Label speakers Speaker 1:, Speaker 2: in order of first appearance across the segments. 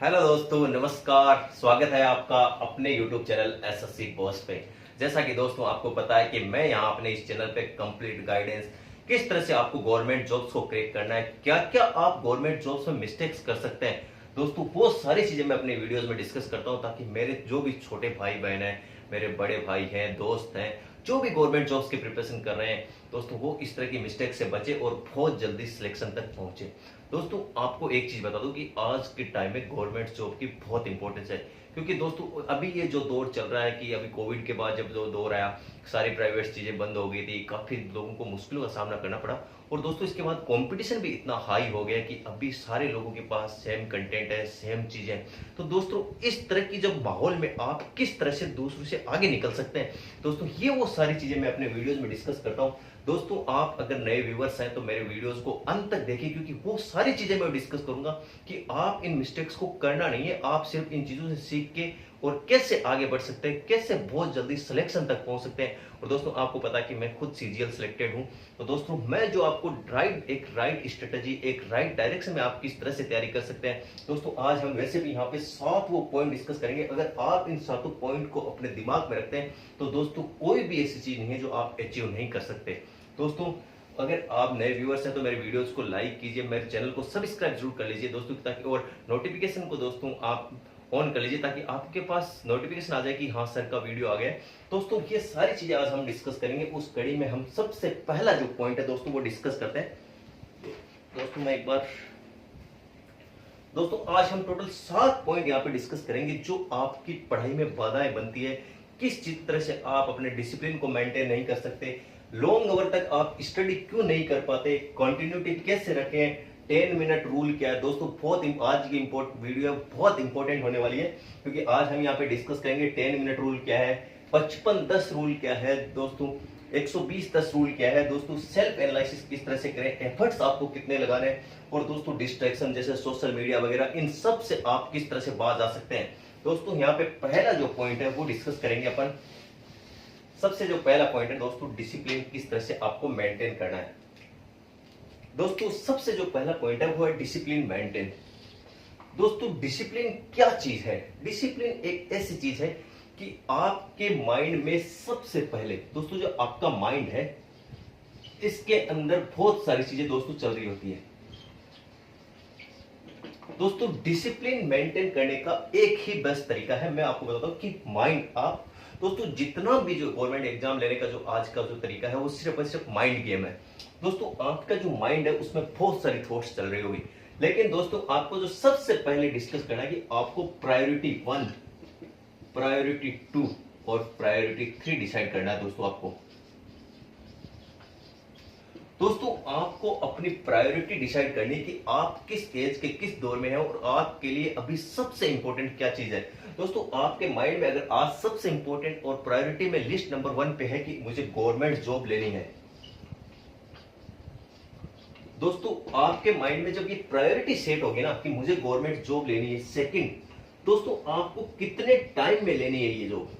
Speaker 1: Hello दोस्तों, नमस्कार। स्वागत है आपका अपने YouTube चैनल एसएससी पोस्ट पे। जैसा कि दोस्तों आपको पता है कि मैं यहाँ अपने इस चैनल पे कंप्लीट गाइडेंस, किस तरह से आपको गवर्नमेंट जॉब्स को क्रैक करना है, क्या क्या आप गवर्नमेंट जॉब्स में मिस्टेक्स कर सकते हैं, दोस्तों वो सारी चीजें मैं अपने वीडियोस में डिस्कस करता हूँ, ताकि मेरे जो भी छोटे भाई बहन हैं, मेरे बड़े भाई हैं, दोस्त हैं, जो भी गवर्नमेंट जॉब्स की प्रिपरेशन कर रहे हैं दोस्तों, वो इस तरह की मिस्टेक से बचे और बहुत जल्दी सिलेक्शन तक पहुंचे। दोस्तों आपको एक चीज बता दूं कि आज के टाइम में गवर्नमेंट जॉब की बहुत इंपॉर्टेंस है, क्योंकि दोस्तों अभी ये जो दौर चल रहा है कि अभी कोविड के बाद जब जो दौर आया, सारी प्राइवेट चीजें बंद हो गई थी, काफी लोगों को मुश्किलों का सामना करना पड़ा। और दोस्तों इसके बाद कंपटीशन भी इतना हाई हो गया कि अभी सारे लोगों के पास सेम कंटेंट है, सेम चीजें। तो दोस्तों इस तरह की जब माहौल में आप किस तरह से दूसरों से आगे निकल सकते हैं, दोस्तों ये वो सारी चीजें मैं अपने वीडियोस में डिस्कस करता हूं। दोस्तों आप अगर नए व्यूवर्स हैं तो मेरे वीडियोस को अंत तक देखिए, क्योंकि वो सारी चीजें मैं डिस्कस करूंगा कि आप इन मिस्टेक्स को करना नहीं है, आप सिर्फ इन चीजों से सीख के और कैसे आगे बढ़ सकते हैं, कैसे बहुत जल्दी सिलेक्शन तक पहुंच सकते हैं। और दोस्तों आपको पता है कि मैं खुद सीजीएल सिलेक्टेड हूं, तो दोस्तों मैं जो आपको एक राइट स्ट्रेटेजी, एक राइट डायरेक्शन में आप किस तरह से तैयारी कर सकते हैं, दोस्तों आज हम वैसे भी यहाँ पे 7 वो पॉइंट डिस्कस करेंगे। अगर आप इन 7 पॉइंट को अपने दिमाग में रखते हैं तो दोस्तों कोई भी ऐसी चीज नहीं है जो आप अचीव नहीं कर सकते। दोस्तों अगर आप नए व्यूअर्स हैं तो मेरे वीडियोस को लाइक कीजिए, मेरे चैनल को सब्सक्राइब जरूर कर लीजिए दोस्तों, ताकि और नोटिफिकेशन को दोस्तों आप ऑन कर लीजिए, ताकि आपके पास नोटिफिकेशन आ जाए कि हाँ सर का वीडियो आ गया। दोस्तों ये सारी चीजें आज हम डिस्कस करेंगे। उस कड़ी में हम सबसे पहला जो पॉइंट है दोस्तों वो डिस्कस करते हैं। दोस्तों मैं एक बार दोस्तों आज हम टोटल 7 पॉइंट यहाँ पे डिस्कस करेंगे जो आपकी पढ़ाई में बाधाएं बनती है, किस तरह से आप अपने डिसिप्लिन को मेंटेन नहीं कर सकते, लॉन्ग आवर तक आप स्टडी क्यों नहीं कर पाते, कंटिन्यूटी कैसे रखें, 10 मिनट रूल क्या है। दोस्तों बहुत आज की वीडियो बहुत इंपॉर्टेंट होने वाली है, क्योंकि आज हम यहाँ पे डिस्कस करेंगे 10 मिनट रूल क्या है, 55-10 रूल क्या है दोस्तों, 120-10 रूल क्या है दोस्तों, सेल्फ एनालिसिस किस तरह से करें, एफर्ट्स आपको कितने लगाने हैं, और दोस्तों डिस्ट्रैक्शन जैसे सोशल मीडिया वगैरह, इन सब से आप किस तरह से बाज आ सकते हैं। दोस्तों यहाँ पे पहला जो पॉइंट है वो डिस्कस करेंगे अपन। सबसे जो पहला पॉइंट है दोस्तों, डिसिप्लिन किस तरह से आपको मेंटेन करना है। दोस्तों सबसे जो पहला पॉइंट है वो है डिसिप्लिन मेंटेन। दोस्तों डिसिप्लिन क्या चीज है? डिसिप्लिन एक ऐसी चीज है कि आपके माइंड में सबसे पहले दोस्तों जो आपका माइंड है, इसके अंदर बहुत सारी चीजें दोस्तों चल रही होती है। दोस्तों डिसिप्लिन मेंटेन करने का एक ही बेस्ट तरीका है, मैं आपको बताता हूं कि माइंड आप दोस्तों जितना भी जो गवर्नमेंट एग्जाम लेने का जो आज का जो तरीका है वो सिर्फ और सिर्फ माइंड गेम है। दोस्तों आपका जो माइंड है उसमें बहुत सारी थॉट्स चल रही होगी, लेकिन दोस्तों आपको जो सबसे पहले डिस्कस करना है कि आपको प्रायोरिटी 1, प्रायोरिटी 2 और प्रायोरिटी 3 डिसाइड करना है। दोस्तों आपको अपनी प्रायोरिटी डिसाइड करनी है कि आप किस एज के किस दौर में हैं और आपके लिए अभी सबसे इंपॉर्टेंट क्या चीज है। दोस्तों आपके माइंड में अगर आज सबसे इंपॉर्टेंट और प्रायोरिटी में लिस्ट नंबर 1 पे है कि मुझे गवर्नमेंट जॉब लेनी है, दोस्तों आपके माइंड में जब ये प्रायोरिटी सेट होगी ना कि मुझे गवर्नमेंट जॉब लेनी है, सेकंड दोस्तों आपको कितने टाइम में लेनी है ये जॉब।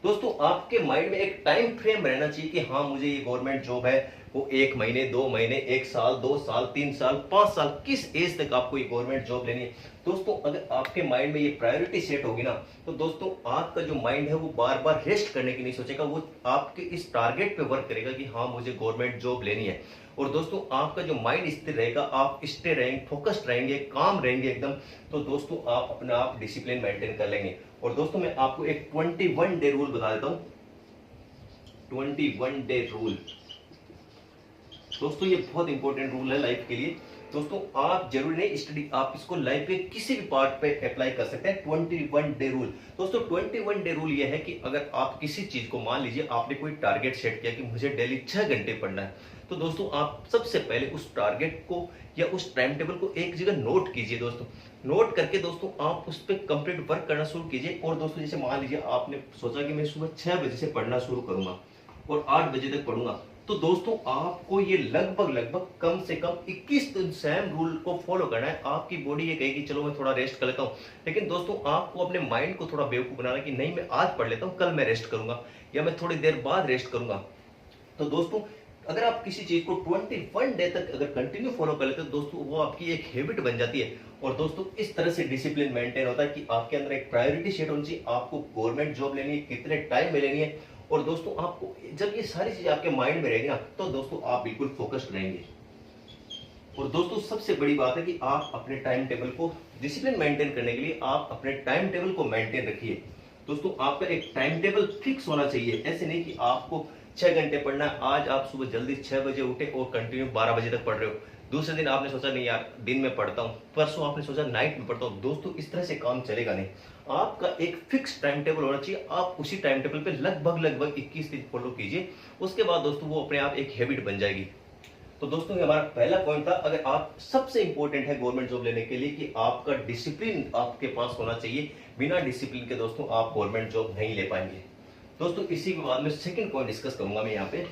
Speaker 1: दोस्तों आपके माइंड में एक टाइम फ्रेम रहना चाहिए कि हाँ मुझे ये गवर्नमेंट जॉब है, वो 1 महीने 2 महीने 1 साल 2 साल 3 साल 5 साल, किस एज तक आपको ये गवर्नमेंट जॉब लेनी है। दोस्तों अगर आपके माइंड में ये प्रायोरिटी सेट होगी ना, तो दोस्तों आपका जो माइंड है वो बार बार रेस्ट करने की नहीं सोचेगा, वो आपके इस टारगेट पे वर्क करेगा कि हाँ मुझे गवर्नमेंट जॉब लेनी है। और दोस्तों आपका जो माइंड स्थिर रहेगा, आप स्टे रहेंगे, फोकस्ड रहेंगे, काम रहेंगे एकदम, तो दोस्तों आप अपना आप डिसिप्लिन मेंटेन कर लेंगे। और दोस्तों मैं आपको एक 21 डे रूल बता देता हूं। 21 डे रूल दोस्तों ये बहुत इंपॉर्टेंट रूल है लाइफ के लिए। दोस्तों आप जरूरी नहीं स्टडी, आप इसको लाइफ के किसी भी पार्ट पे अप्लाई कर सकते हैं। 21 डे रूल दोस्तों, 21 डे रूल ये है कि अगर आप किसी चीज को, मान लीजिए आपने कोई टारगेट सेट किया कि मुझे डेली 6 घंटे पढ़ना है, तो दोस्तों आप सबसे पहले उस टारगेट को या उस टाइम टेबल को एक जगह नोट कीजिए। दोस्तों नोट करके दोस्तों आप उस पर कंप्लीट वर्क करना शुरू कीजिए। और दोस्तों जैसे मान लीजिए आपने सोचा कि मैं सुबह 6 बजे से पढ़ना शुरू करूंगा और 8 बजे तक पढ़ूंगा, तो दोस्तों आपको ये लगभग कम से कम 21 दिन सेम रूल को फॉलो करना है। आपकी बॉडी ये कहेगी चलो मैं थोड़ा रेस्ट कर लेता हूं, लेकिन दोस्तों आपको अपने माइंड को थोड़ा बेवकूफ बनाना कि नहीं मैं आज पढ़ लेता हूं, कल मैं रेस्ट करूंगा या मैं थोड़ी देर बाद रेस्ट करूंगा। तो दोस्तों अगर आप किसी चीज को 21 डे तक अगर कंटिन्यू फॉलो कर लेते हो दोस्तों, वो आपकी एक हैबिट बन जाती है। और दोस्तों इस तरह से डिसिप्लिन मेंटेन होता है कि आपके अंदर एक प्रायोरिटी सेट होनी चाहिए, आपको गवर्नमेंट जॉब लेनी है, कितने टाइम में लेनी है। और दोस्तों आपको जब ये सारी चीजें आपके माइंड में रहेगी ना, तो दोस्तों आप बिल्कुल फोकस्ड रहेंगे। और दोस्तों सबसे बड़ी बात है कि आप अपने टाइम टेबल को डिसिप्लिन मेंटेन करने के लिए आप अपने टाइम टेबल को मेंटेन रखिए। दोस्तों आपका एक टाइम टेबल फिक्स होना चाहिए, ऐसे नहीं कि आपको 6 घंटे पढ़ना है, आज आप सुबह जल्दी 6 बजे उठे और कंटिन्यू 12 बजे तक पढ़ रहे हो, दूसरे दिन आपने सोचा नहीं यार दिन में पढ़ता हूँ, परसों आपने सोचा नाइट में पढ़ता हूँ। दोस्तों इस तरह से काम चलेगा नहीं, आपका एक फिक्स टाइम टेबल होना चाहिए, आप उसी टाइम टेबल पे लगभग 21 दिन फॉलो कीजिए। उसके बाद दोस्तों वो अपने आप एक हैबिट बन जाएगी। तो दोस्तों ये हमारा पहला पॉइंट था, अगर आप सबसे इंपॉर्टेंट है गवर्नमेंट जॉब लेने के लिए कि आपका डिसिप्लिन आपके पास होना चाहिए। बिना डिसिप्लिन के दोस्तों आप गवर्नमेंट जॉब नहीं ले पाएंगे। दोस्तों इसी के बाद में सेकंड पॉइंट डिस्कस करूंगा मैं यहाँ पे।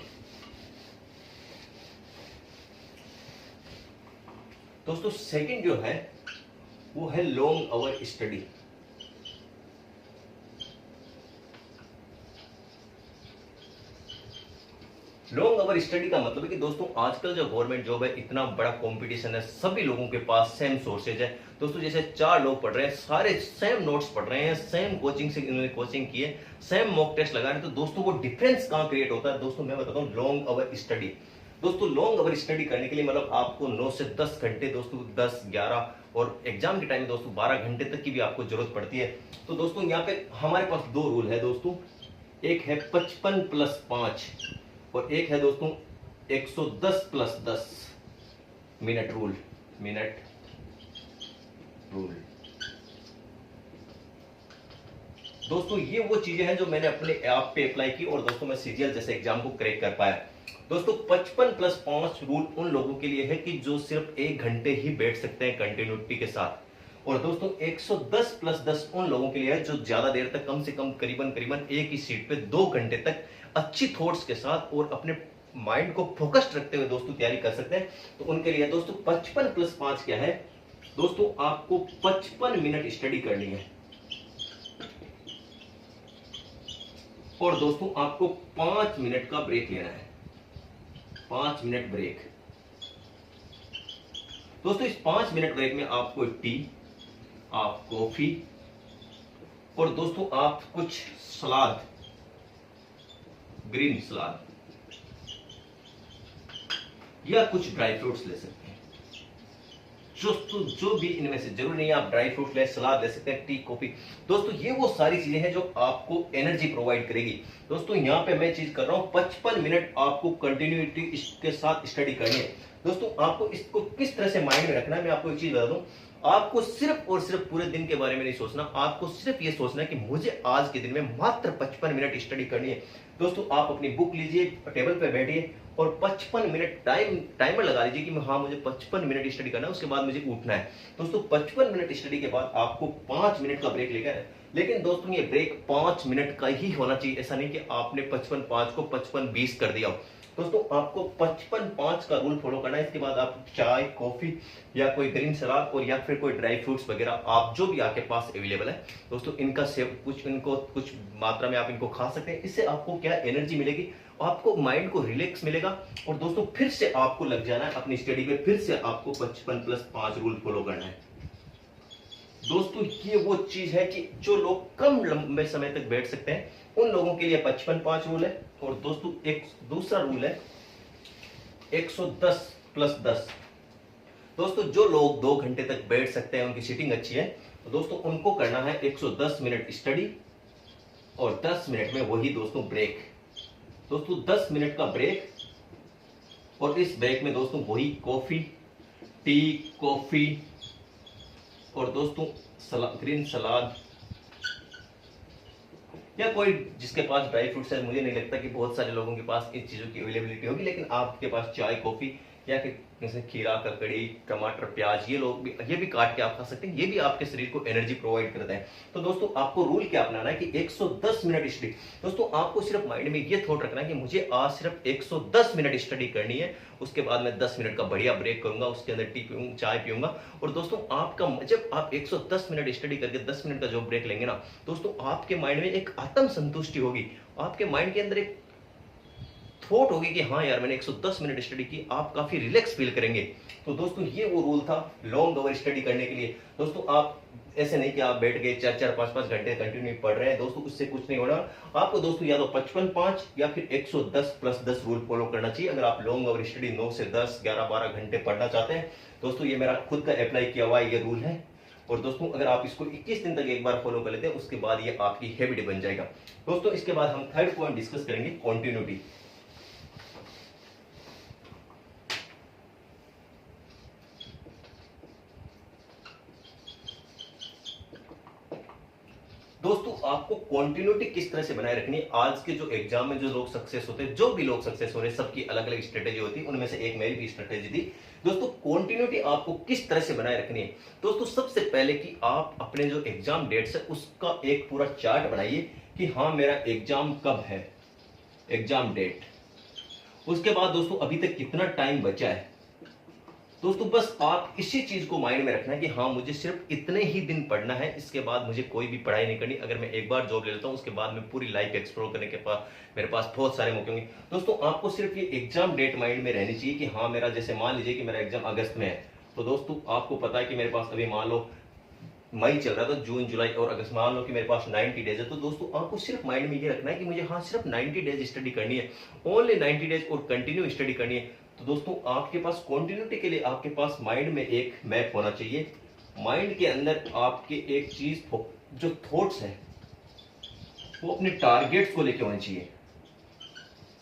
Speaker 1: दोस्तों सेकंड जो है वो है long hour study. Long hour study का मतलब है कि दोस्तों आजकल जो गवर्नमेंट जॉब है इतना बड़ा कंपटीशन है, सभी लोगों के पास सेम सोर्सेज है। दोस्तों जैसे 4 लोग पढ़ रहे हैं, सारे सेम नोट्स पढ़ रहे हैं, सेम कोचिंग से इन्होंने कोचिंग की है, सेम मॉक टेस्ट लगा रहे हैं, तो दोस्तों वो डिफरेंस कहां क्रिएट होता है? दोस्तों मैं बताता हूँ, लॉन्ग आवर स्टडी। दोस्तों लॉन्ग आवर स्टडी करने के लिए मतलब आपको 9 से 10 घंटे, दोस्तों 10, 11 और एग्जाम के टाइम में दोस्तों 12 घंटे तक की भी आपको जरूरत पड़ती है। तो दोस्तों यहाँ पे हमारे पास 2 रूल है दोस्तों, एक है 55+5 और एक है दोस्तों 110+10 मिनट रूल। दोस्तों ये वो चीजें हैं जो मैंने अपने आप पे अप्लाई की और दोस्तों मैं सीजीएल जैसे एग्जाम को क्रैक कर पाया। दोस्तों 55+5 रूल उन लोगों के लिए है कि जो सिर्फ 1 घंटे ही बैठ सकते हैं कंटिन्यूटी के साथ, और दोस्तों 110+10 उन लोगों के लिए है जो ज्यादा देर तक, कम से कम करीबन एक ही सीट पे 2 घंटे तक अच्छी थॉट्स के साथ और अपने माइंड को फोकस्ड रखते हुए दोस्तों तैयारी कर सकते हैं। तो उनके लिए दोस्तों 55+5 क्या है? दोस्तों आपको 55 मिनट स्टडी करनी है और दोस्तों आपको 5 मिनट का ब्रेक लेना है, 5 मिनट ब्रेक। दोस्तों इस 5 मिनट ब्रेक में आपको टी, आप कॉफी और दोस्तों आप कुछ सलाद, ग्रीन सलाद या कुछ ड्राई फ्रूट्स ले सकते हैं। जो भी इनमें से, जरूरी नहीं आप ड्राई फ्रूट ले, सलाद ले सकते हैं, टी, कॉफी। दोस्तों ये वो सारी चीजें हैं जो आपको एनर्जी प्रोवाइड करेगी। दोस्तों यहाँ पे मैं चीज कर रहा हूं, 55 मिनट आपको कंटिन्यूटी के साथ स्टडी करनी है। दोस्तों आपको इसको किस तरह से माइंड में रखना है, मैं आपको एक चीज बता दूं, आपको सिर्फ और सिर्फ पूरे दिन के बारे में नहीं सोचना, आपको सिर्फ ये सोचना है कि मुझे आज के दिन में मात्र 55 मिनट स्टडी करनी है। दोस्तों आप अपनी बुक लीजिए, टेबल पे बैठिए और 55 मिनट टाइमर लगा लीजिए कि हाँ मुझे 55 मिनट स्टडी करना है, उसके बाद मुझे उठना है। दोस्तों 55 मिनट स्टडी के बाद आपको 5 मिनट का ब्रेक लेकर, लेकिन दोस्तों ये ब्रेक 5 मिनट का ही होना चाहिए, ऐसा नहीं कि आपने 55-5 को 55-20 कर दिया। दोस्तों आपको 55-5 का रूल फॉलो करना है। इसके बाद आप चाय, कॉफी या कोई ग्रीन सलाद और या फिर कोई ड्राई फ्रूट्स वगैरह आप जो भी आपके पास अवेलेबल है दोस्तों इनका सेव कुछ मात्रा में आप इनको खा सकते हैं। इससे आपको क्या एनर्जी मिलेगी, आपको माइंड को रिलैक्स मिलेगा और दोस्तों फिर से आपको लग जाना है अपनी स्टडी पे, फिर से आपको 55+5 रूल फॉलो करना है। दोस्तों ये वो चीज है कि जो लोग कम लंबे समय तक बैठ सकते हैं उन लोगों के लिए 55-5 रूल है। और दोस्तों एक दूसरा रूल है 110+10। दोस्तों जो लोग 2 घंटे तक बैठ सकते हैं, उनकी सीटिंग अच्छी है, तो दोस्तों उनको करना है 110 मिनट स्टडी और 10 मिनट में वही दोस्तों ब्रेक। दोस्तों 10 मिनट का ब्रेक और इस ब्रेक में दोस्तों वही कॉफी, टी, कॉफी और दोस्तों ग्रीन सलाद या कोई जिसके पास ड्राई फ्रूट्स है। मुझे नहीं लगता कि बहुत सारे लोगों के पास इन चीजों की अवेलेबिलिटी होगी, लेकिन आपके पास चाय, कॉफी या जैसे खीरा, ककड़ी, टमाटर, प्याज, ये भी काट के आप खा सकते हैं, ये भी आपके शरीर को एनर्जी प्रोवाइड करता है। तो दोस्तों आपको रूल क्या अपनाना है कि 110 मिनट स्टडी। दोस्तों आपको सिर्फ माइंड में ये थॉट रखना है कि मुझे आज सिर्फ 110 मिनट स्टडी करनी है, उसके बाद मैं 10 मिनट का बढ़िया ब्रेक करूंगा, उसके अंदर टी पीऊंगा, चाय पीऊंगा। और दोस्तों आपका जब आप 110 मिनट स्टडी करके 10 मिनट का जो ब्रेक लेंगे ना दोस्तों, आपके माइंड में एक आत्म संतुष्टि होगी, आपके माइंड के अंदर एक थॉट होगी कि हाँ यार मैंने 110 मिनट स्टडी की, आप काफी रिलैक्स फील करेंगे। तो दोस्तों ये वो रूल था लॉन्ग आवर स्टडी करने के लिए। दोस्तों आप ऐसे नहीं कि आप बैठ गए 4-4 5-5 घंटे कंटिन्यू पढ़ रहे हैं, दोस्तों उससे कुछ नहीं होना। आपको दोस्तों या तो 55-5 या फिर 110+10 रूल फॉलो करना चाहिए अगर आप लॉन्ग आवर स्टडी 9 से 10 11-12 घंटे पढ़ना चाहते हैं। दोस्तों ये मेरा खुद का अप्लाई किया हुआ ये रूल है। और दोस्तों अगर आप इसको 21 दिन तक एक बार फॉलो कर लेते हैं उसके बाद ये आपकी हैबिट बन जाएगा। दोस्तों इसके बाद हम थर्ड पॉइंट डिस्कस करेंगे, कॉन्टिन्यूटी। दोस्तों आपको कंटिन्यूटी किस तरह से बनाए रखनी है। आज के जो एग्जाम में जो लोग सक्सेस होते हैं, जो भी लोग सक्सेस हो रहे हैं, सबकी अलग अलग स्ट्रेटेजी होती है, उनमें से एक मेरी भी स्ट्रेटेजी थी। दोस्तों कंटिन्यूटी आपको किस तरह से बनाए रखनी है। दोस्तों सबसे पहले कि आप अपने जो एग्जाम डेट्स है उसका एक पूरा चार्ट बनाइए कि हाँ मेरा एग्जाम कब है, एग्जाम डेट। उसके बाद दोस्तों अभी तक कितना टाइम बचा है। दोस्तों बस आप इसी चीज को माइंड में रखना है कि हाँ मुझे सिर्फ इतने ही दिन पढ़ना है, इसके बाद मुझे कोई भी पढ़ाई नहीं करनी। अगर मैं एक बार जॉब ले लेता हूँ उसके बाद में पूरी लाइफ एक्सप्लोर करने के पास मेरे पास बहुत सारे मौके होंगे। दोस्तों आपको सिर्फ ये एग्जाम डेट माइंड में रहनी चाहिए कि हाँ मेरा, जैसे मान लीजिए कि मेरा एग्जाम अगस्त में है, तो दोस्तों आपको पता है कि मेरे पास अभी मान लो मई चल रहा था, जून जुलाई और अगस्त, मान लो कि मेरे पास 90 डेज है। तो दोस्तों आपको सिर्फ माइंड में ये रखना है कि मुझे हाँ सिर्फ 90 डेज स्टडी करनी है, ओनली 90 डेज और कंटिन्यू स्टडी करनी है। तो दोस्तों आपके पास कंटिन्यूटी के लिए आपके पास माइंड में एक मैप होना चाहिए। माइंड के अंदर आपके एक चीज जो थॉट्स है वो अपने टारगेट्स को लेके होने चाहिए।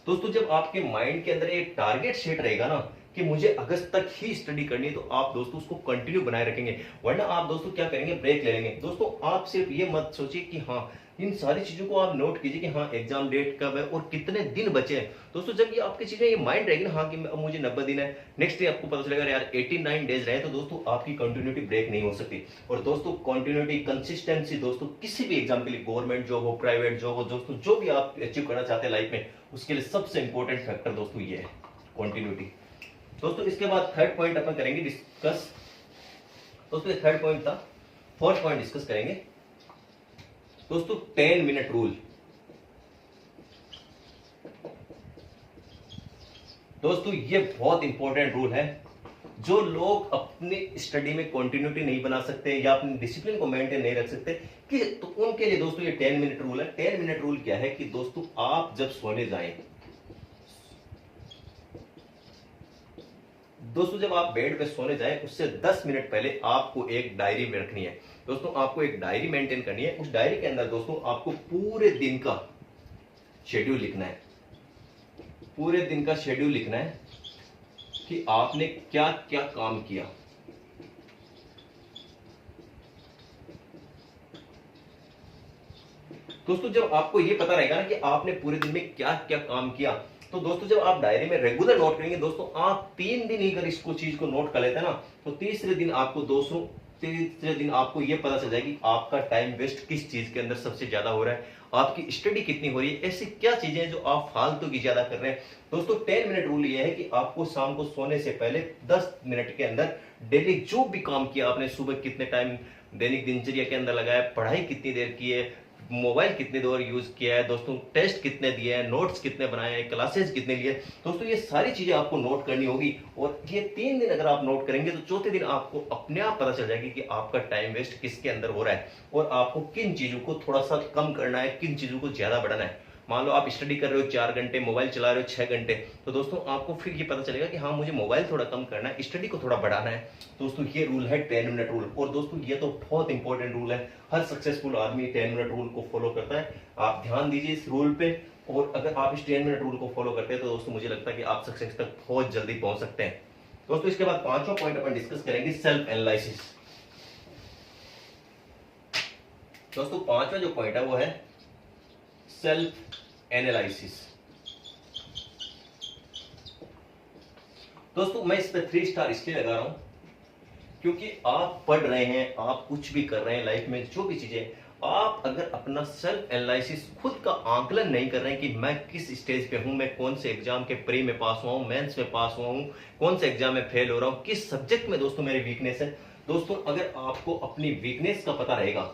Speaker 1: दोस्तों जब आपके माइंड के अंदर एक टारगेट सेट रहेगा ना कि मुझे अगस्त तक ही स्टडी करनी है, तो आप दोस्तों उसको कंटिन्यू बनाए रखेंगे। वरना आप दोस्तों क्या करेंगे, ब्रेक ले लेंगे। दोस्तों आप सिर्फ ये मत सोचिए कि हाँ, इन सारी चीजों को आप नोट कीजिए कि हाँ एग्जाम डेट कब है और कितने दिन बचे हैं। दोस्तों जब ये आपकी चीजें ये माइंड रहेगी ना हाँ कि अब मुझे 90 दिन है, नेक्स्ट डे आपको पता चलेगा यार 89 डेज रहे, तो दोस्तों आपकी कंटिन्यूटी ब्रेक नहीं हो सकती। और दोस्तों कंटिन्यूटी, कंसिस्टेंसी दोस्तों किसी भी एग्जाम के लिए, गवर्नमेंट जॉब हो, प्राइवेट जॉब हो, दोस्तों जो भी आप अचीव करना चाहते हैं लाइफ में, उसके लिए सबसे इंपॉर्टेंट फैक्टर दोस्तों ये है कंटिन्यूटी। दोस्तों इसके बाद थर्ड पॉइंट अपन करेंगे डिस्कस। दोस्तों ये थर्ड पॉइंट था, फोर्थ पॉइंट डिस्कस करेंगे दोस्तों 10 मिनट रूल। दोस्तों ये बहुत इंपॉर्टेंट रूल है। जो लोग अपनी स्टडी में कंटिन्यूटी नहीं बना सकते या अपने डिसिप्लिन को मेंटेन नहीं रख सकते कि, तो उनके लिए दोस्तों ये 10 मिनट रूल है। 10 मिनट रूल क्या है कि दोस्तों आप जब सोने जाएं, दोस्तों जब आप बेड पे सोने जाएं उससे 10 मिनट पहले आपको एक डायरी में रखनी है। दोस्तों आपको एक डायरी मेंटेन करनी है। उस डायरी के अंदर दोस्तों आपको पूरे दिन का शेड्यूल लिखना है, पूरे दिन का शेड्यूल लिखना है कि आपने क्या क्या काम किया। दोस्तों जब आपको यह पता रहेगा ना कि आपने पूरे दिन में क्या क्या काम किया, तो दोस्तों जब आप डायरी में रेगुलर नोट करेंगे, दोस्तों आप 3 दिन ही अगर इसको चीज को नोट कर लेते हैं ना, तो तीसरे दिन आपको दोस्तों तीसरे दिन आपको यह पता चल जाएगी आपका टाइम वेस्ट किस चीज के अंदर सबसे ज्यादा हो रहा है, आपकी स्टडी कितनी हो रही है, ऐसी क्या चीजें हैं जो आप फालतू की ज्यादा कर रहे हैं। दोस्तों 10 मिनट रूल ये है कि आपको शाम को सोने से पहले 10 मिनट के अंदर डेली जो भी काम किया आपने, सुबह कितने टाइम दैनिक दिनचर्या के अंदर लगाया, पढ़ाई कितनी देर की है, मोबाइल कितने देर यूज किया है, दोस्तों टेस्ट कितने दिए हैं, नोट्स कितने बनाए हैं, क्लासेस कितने लिए, दोस्तों ये सारी चीजें आपको नोट करनी होगी। और ये 3 दिन अगर आप नोट करेंगे तो चौथे दिन आपको अपने आप पता चल जाएगी कि आपका टाइम वेस्ट किसके अंदर हो रहा है और आपको किन चीजों को थोड़ा सा कम करना है, किन चीजों को ज्यादा बढ़ाना है। मान लो आप स्टडी कर रहे हो 4 घंटे, मोबाइल चला रहे हो 6 घंटे, तो दोस्तों आपको फिर ये पता चलेगा कि हाँ मुझे मोबाइल थोड़ा कम करना है, स्टडी को थोड़ा बढ़ाना है। दोस्तों ये रूल है 10 मिनट रूल। और दोस्तों ये तो बहुत इंपॉर्टेंट रूल है, हर सक्सेसफुल आदमी 10 मिनट रूल को फॉलो करता है। आप ध्यान दीजिए इस रूल पे, और अगर आप इस 10 मिनट रूल को फॉलो करते हैं तो दोस्तों मुझे लगता है कि आप सक्सेस तक बहुत जल्दी पहुंच सकते हैं। दोस्तों इसके बाद 5वां पॉइंट अपन डिस्कस करेंगे, सेल्फ एनालिसिस। दोस्तों 5वां जो पॉइंट है वो है सेल्फ एनालिसिस। दोस्तों मैं इस पर 3 स्टार इसलिए लगा रहा हूं क्योंकि आप पढ़ रहे हैं, आप कुछ भी कर रहे हैं लाइफ में, जो भी चीजें, आप अगर अपना सेल्फ एनालिसिस खुद का आंकलन नहीं कर रहे हैं कि मैं किस स्टेज पे हूं, मैं कौन से एग्जाम के प्री में पास हुआ हूं, मेंस में पास हुआ हूं, कौन से एग्जाम में फेल हो रहा हूं, किस सब्जेक्ट में दोस्तों मेरी वीकनेस है। दोस्तों अगर आपको अपनी वीकनेस का पता रहेगा,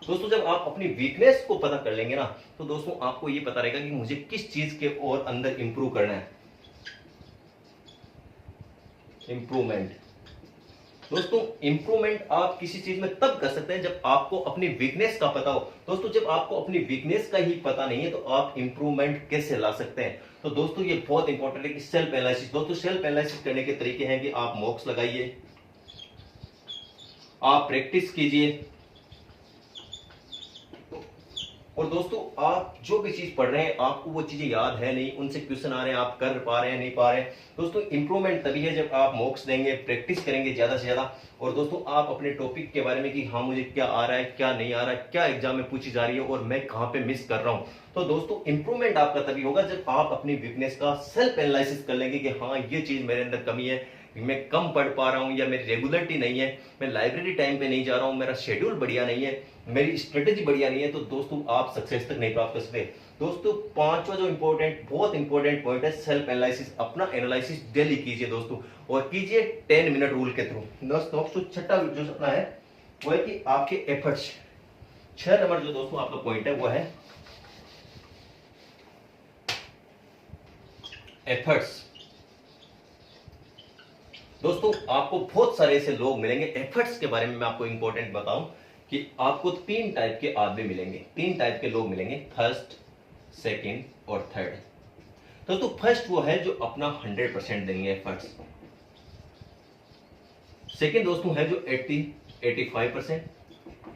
Speaker 1: दोस्तों जब आप अपनी वीकनेस को पता कर लेंगे ना, तो दोस्तों आपको ये पता रहेगा कि मुझे किस चीज के और अंदर इंप्रूव करना है। इंप्रूवमेंट दोस्तों, इंप्रूवमेंट आप किसी चीज में तब कर सकते हैं जब आपको अपनी वीकनेस का पता हो। दोस्तों जब आपको अपनी वीकनेस का ही पता नहीं है तो आप इंप्रूवमेंट कैसे ला सकते हैं। तो दोस्तों ये बहुत इंपॉर्टेंट है कि सेल्फ एनालिसिस। दोस्तों सेल्फ एनालिसिस करने के तरीके हैं कि आप मॉक्स लगाइए, आप प्रैक्टिस कीजिए, और दोस्तों आप जो भी चीज पढ़ रहे हैं आपको वो चीजें याद है नहीं, उनसे क्वेश्चन आ रहे हैं, आप कर पा रहे हैं नहीं पा रहे हैं। दोस्तों इंप्रूवमेंट तभी है जब आप मॉक्स देंगे, प्रैक्टिस करेंगे ज्यादा से ज्यादा, और दोस्तों आप अपने टॉपिक के बारे में कि हाँ मुझे क्या आ रहा है, क्या नहीं आ रहा है, क्या एग्जाम में पूछी जा रही है और मैं कहाँ पे मिस कर रहा हूँ। तो दोस्तों इंप्रूवमेंट आपका तभी होगा जब आप अपनी वीकनेस का सेल्फ एनालिसिस कर लेंगे कि हाँ ये चीज मेरे अंदर कमी है, मैं कम पढ़ पा रहा हूं, या मेरी रेगुलरिटी नहीं है, मैं लाइब्रेरी टाइम पे नहीं जा रहा हूं, मेरा शेड्यूल बढ़िया नहीं है, मेरी स्ट्रेटेजी बढ़िया नहीं है, तो दोस्तों आप सक्सेस तक नहीं प्राप्त कर सकते। दोस्तों पांचवा जो बहुत इंपॉर्टेंट पॉइंट है, सेल्फ एनालिसिस। अपना एनालिसिस डेली कीजिए दोस्तों, और कीजिए 10 मिनट रूल के थ्रू। दोस्तों छठा जो अपना है वो है कि आपके एफर्ट्स। 6 नंबर जो दोस्तों आपका पॉइंट है वो है एफर्ट्स। दोस्तों आपको बहुत सारे ऐसे लोग मिलेंगे, एफर्ट्स के बारे में मैं आपको इंपॉर्टेंट बताऊं कि आपको 3 टाइप के आदमी मिलेंगे, 3 टाइप के लोग मिलेंगे, फर्स्ट, सेकंड और थर्ड। दोस्तों फर्स्ट वो है जो अपना 100% देंगे एफर्ट्स। सेकंड दोस्तों है जो 80-85%,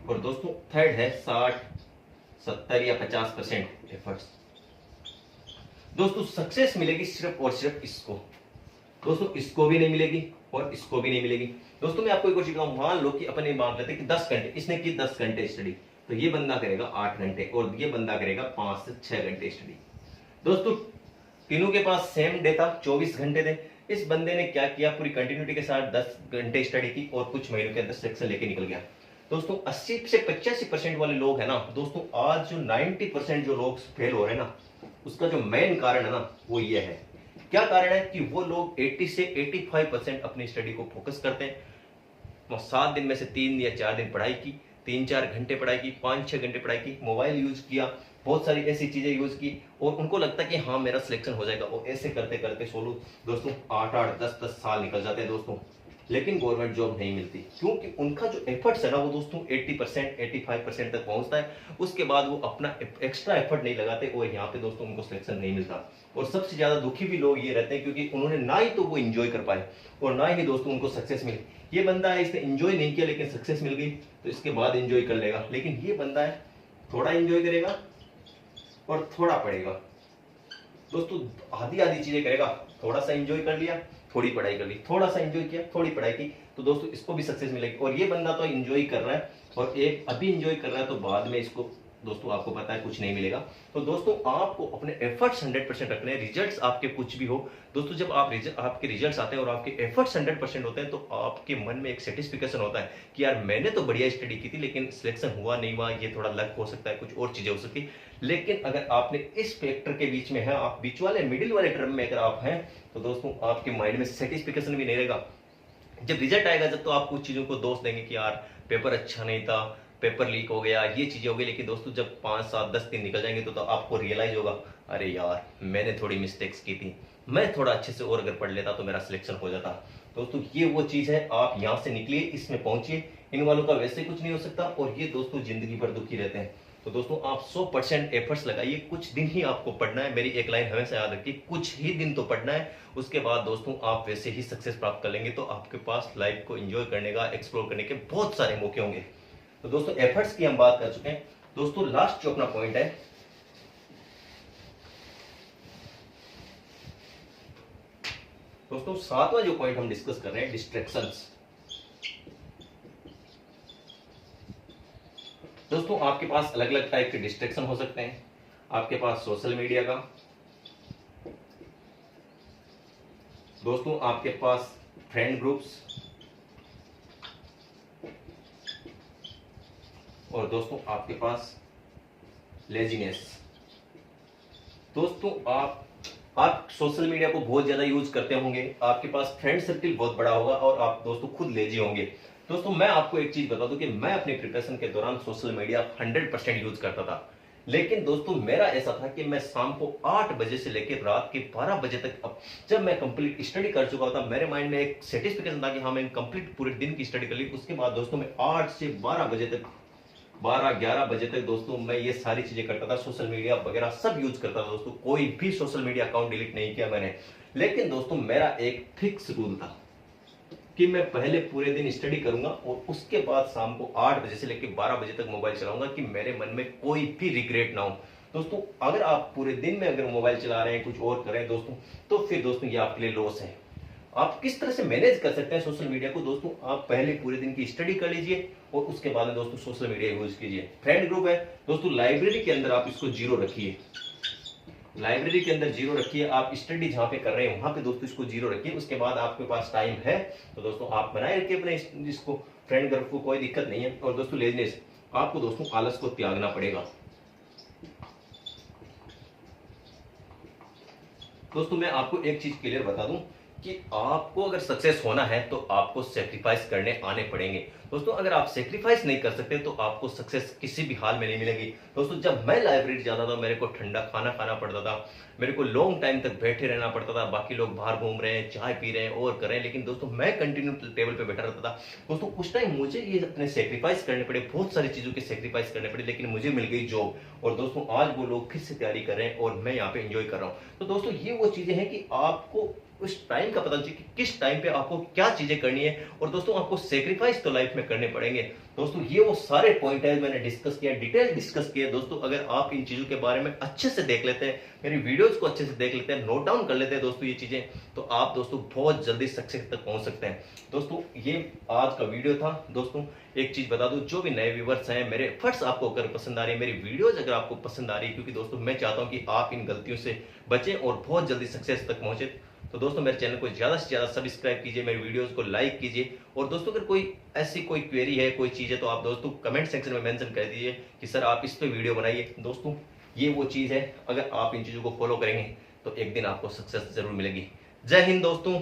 Speaker 1: और दोस्तों थर्ड है 60-70 या 50% एफर्ट्स। दोस्तों सक्सेस मिलेगी सिर्फ और सिर्फ इसको, दोस्तों इसको भी नहीं मिलेगी और इसको भी नहीं मिलेगी। दोस्तों मैं आपको एक और चीज बताऊं, मान लो कि अपने मान लेते हैं कि 10 घंटे इसने की, 10 घंटे स्टडी, तो ये बंदा करेगा 8 घंटे और ये बंदा करेगा 5 से 6 घंटे स्टडी। दोस्तों तीनों के पास सेम डे था, 24 घंटे थे। इस बंदे ने क्या किया, पूरी कंटिन्यूटी के साथ 10 घंटे स्टडी की और कुछ महीनों के अंदर सिलेक्शन लेके निकल गया। दोस्तों 80 से 85% वाले लोग हैं ना, दोस्तों आज जो 90% जो लोग फेल हो रहे हैं ना, उसका जो मेन कारण है ना वो ये है। क्या कारण है कि वो लोग 80 से 85% अपनी स्टडी को फोकस करते हैं। वो 7 दिन में से 3 या 4 दिन पढ़ाई की, 3-4 घंटे पढ़ाई की, 5-6 घंटे पढ़ाई की, मोबाइल यूज किया, बहुत सारी ऐसी चीजें यूज की, और उनको लगता है कि हाँ मेरा सिलेक्शन हो जाएगा। और ऐसे करते करते सोलो दोस्तों 8-8 10-10 साल निकल जाते हैं दोस्तों, लेकिन गवर्नमेंट जॉब नहीं मिलती, क्योंकि उनका जो एफर्ट्स है ना वो दोस्तों 80% 85% तक पहुंचता है। उसके बाद वो अपना एक्स्ट्रा एफर्ट नहीं लगाते और यहाँ पे दोस्तों उनको सिलेक्शन नहीं मिलता। और सबसे ज्यादा दुखी भी लोग ये रहते हैं क्योंकि उन्होंने ना ही तो वो इंजॉय कर पाए और ना ही दोस्तों उनको सक्सेस मिली। ये बंदा है इसने इंजॉय नहीं किया लेकिन सक्सेस मिल गई तो इसके बाद इंजॉय कर लेगा, लेकिन ये बंदा है थोड़ा इंजॉय करेगा और थोड़ा पढ़ेगा। दोस्तों आधी आधी चीजें करेगा, थोड़ा सा एंजॉय कर लिया, थोड़ी पढ़ाई कर ली, थोड़ा सा एंजॉय किया, थोड़ी पढ़ाई की, तो दोस्तों इसको भी सक्सेस मिलेगी। और ये बंदा तो एंजॉय कर रहा है और एक अभी एंजॉय कर रहा है, तो बाद में इसको दोस्तों आपको पता है कुछ नहीं मिलेगा। तो दोस्तों आपको अपने एफर्ट्स 100% रखने हैं, रिजल्ट्स आपके कुछ भी हो। दोस्तों जब आपके रिजल्ट्स आते हैं और आपके एफर्ट्स 100% होते हैं तो आपके मन में एक सेटिस्फिकेशन होता है कि यार मैंने तो बढ़िया स्टडी की थी लेकिन सिलेक्शन हुआ नहीं हुआ, ये थोड़ा लक हो सकता है, कुछ और चीजें हो सकती है। लेकिन अगर आपने इस फैक्टर के बीच में है, आप बीच वाले मिडिल वाले टर्म में अगर आप हैं, तो दोस्तों आपके माइंड में सेटिस्फिकेशन भी नहीं रहेगा। जब रिजल्ट आएगा जब तो आप कुछ चीजों को दोष देंगे कि यार पेपर अच्छा नहीं था, पेपर लीक हो गया, ये चीजें हो गई। लेकिन दोस्तों जब 5-7-10 दिन निकल जाएंगे तो आपको रियलाइज होगा अरे यार मैंने थोड़ी मिस्टेक्स की थी, मैं थोड़ा अच्छे से और अगर पढ़ लेता तो मेरा सिलेक्शन हो जाता। दोस्तों ये वो चीज है, आप यहाँ से निकलिए, इसमें पहुंचिए। इन वालों का वैसे कुछ नहीं हो सकता और ये दोस्तों जिंदगी भर दुखी रहते हैं। तो दोस्तों आप 100% एफर्ट्स लगाइए, कुछ दिन ही आपको पढ़ना है। मेरी एक लाइन हमेशा याद रखिए, कुछ ही दिन तो पढ़ना है, उसके बाद दोस्तों आप वैसे ही सक्सेस प्राप्त कर लेंगे। तो आपके पास लाइफ को एंजॉय करने का, एक्सप्लोर करने के बहुत सारे मौके होंगे। तो दोस्तों एफर्ट्स की हम बात कर चुके हैं। दोस्तों लास्ट जो अपना पॉइंट है, दोस्तों 7वां जो पॉइंट हम डिस्कस कर रहे हैं, डिस्ट्रैक्शंस। दोस्तों आपके पास अलग अलग टाइप के डिस्ट्रैक्शन हो सकते हैं। आपके पास सोशल मीडिया का, दोस्तों आपके पास फ्रेंड ग्रुप्स, और दोस्तों आपके पास लेजीनेस। दोस्तों आप सोशल मीडिया को बहुत ज्यादा यूज करते होंगे, आपके पास फ्रेंड सर्किल बहुत बड़ा होगा और आप दोस्तों खुद लेजी होंगे। दोस्तों मैं आपको एक चीज बता दूं कि मैं अपनी प्रिपरेशन के दौरान सोशल मीडिया 100% यूज करता था। लेकिन दोस्तों मेरा ऐसा था कि मैं शाम को 8 बजे से लेकर रात के 12 बजे तक, अब जब मैं कंप्लीट स्टडी कर चुका था, मेरे माइंड में एक सेटिस्फिकेशन था कि हाँ मैं कंप्लीट पूरे दिन की स्टडी कर ली। उसके बाद दोस्तों मैं 8 से 12 बजे तक, 12-11 बजे तक दोस्तों मैं ये सारी चीजें करता था, सोशल मीडिया वगैरह सब यूज करता था दोस्तों। कोई भी सोशल मीडिया अकाउंट डिलीट नहीं किया मैंने। लेकिन दोस्तों मेरा एक फिक्स रूल था कि मैं पहले पूरे दिन स्टडी करूंगा और उसके बाद शाम को 8 बजे से लेकर 12 बजे तक मोबाइल चलाऊंगा, कि मेरे मन में कोई भी रिग्रेट ना हो। दोस्तों अगर आप पूरे दिन में अगर मोबाइल चला रहे हैं, कुछ और कर रहे हैं दोस्तों, तो फिर दोस्तों ये आपके लिए लॉस है। आप किस तरह से मैनेज कर सकते हैं सोशल मीडिया को? दोस्तों आप पहले पूरे दिन की स्टडी कर लीजिए और उसके बाद में दोस्तों सोशल मीडिया यूज कीजिए। फ्रेंड ग्रुप है दोस्तों, लाइब्रेरी के अंदर आप इसको जीरो रखिए। लाइब्रेरी के अंदर जीरो रखिए। आप स्टडी जहां पे कर रहे हैं वहां पे दोस्तों इसको जीरो रखिए। उसके बाद आपके पास टाइम है तो दोस्तों आप बनाए रखिए अपने इसको फ्रेंड ग्रुप को, कोई दिक्कत नहीं है। और दोस्तों लेजनेस, आपको दोस्तों आलस को त्यागना पड़ेगा। दोस्तों मैं आपको एक चीज क्लियर बता दूं कि आपको अगर सक्सेस होना है तो आपको सेक्रीफाइस करने आने पड़ेंगे। दोस्तों अगर आप सेक्रीफाइस नहीं कर सकते तो आपको सक्सेस किसी भी हाल में नहीं मिलेगी। दोस्तों जब मैं लाइब्रेरी जाता था मेरे को ठंडा खाना खाना पड़ता था, मेरे को लॉन्ग टाइम तक बैठे रहना पड़ता था। बाकी लोग बाहर घूम रहे हैं, चाय पी रहे हैं और कर रहे हैं, लेकिन दोस्तों मैं कंटिन्यू टेबल पे बैठा रहता था। दोस्तों उस टाइम मुझे ये अपने सेक्रीफाइस करने पड़े, बहुत सारी चीजों के सेक्रीफाइस करने पड़े, लेकिन मुझे मिल गई जॉब। और दोस्तों आज वो लोग फिर से तैयारी कर रहे हैं और मैं यहाँ पे एंजॉय कर रहा हूँ। तो दोस्तों ये वो चीजें हैं कि आपको उस टाइम का पता चाहिए कि किस टाइम पे आपको क्या चीजें करनी है। और दोस्तों आपको सेक्रीफाइस तो लाइफ में करने पड़ेंगे। दोस्तों ये वो सारे पॉइंट है मैंने डिस्कस किया, डिटेल डिस्कस किया। दोस्तों अगर आप इन चीजों के बारे में अच्छे से देख लेते हैं, मेरी वीडियोस को अच्छे से देख लेते हैं, नोट डाउन कर लेते हैं दोस्तों ये चीजें, तो आप दोस्तों बहुत जल्दी सक्सेस तक पहुंच सकते हैं। दोस्तों ये आज का वीडियो था। दोस्तों एक चीज बता दूं, जो भी नए व्यूवर्स हैं, मेरे एफर्ट्स आपको अगर पसंद आ रही है, मेरी वीडियोस अगर आपको पसंद आ रही है, क्योंकि दोस्तों मैं चाहता हूं कि आप इन गलतियों से बचें और बहुत जल्दी सक्सेस तक पहुंचे, तो दोस्तों मेरे चैनल को ज्यादा से ज्यादा सब्सक्राइब कीजिए, मेरी वीडियोस को लाइक कीजिए। और दोस्तों अगर कोई ऐसी कोई क्वेरी है, कोई चीज है, तो आप दोस्तों कमेंट सेक्शन में मेंशन कर दीजिए कि सर आप इस पे वीडियो बनाइए। दोस्तों ये वो चीज है, अगर आप इन चीजों को फॉलो करेंगे तो एक दिन आपको सक्सेस जरूर मिलेगी। जय हिंद दोस्तों।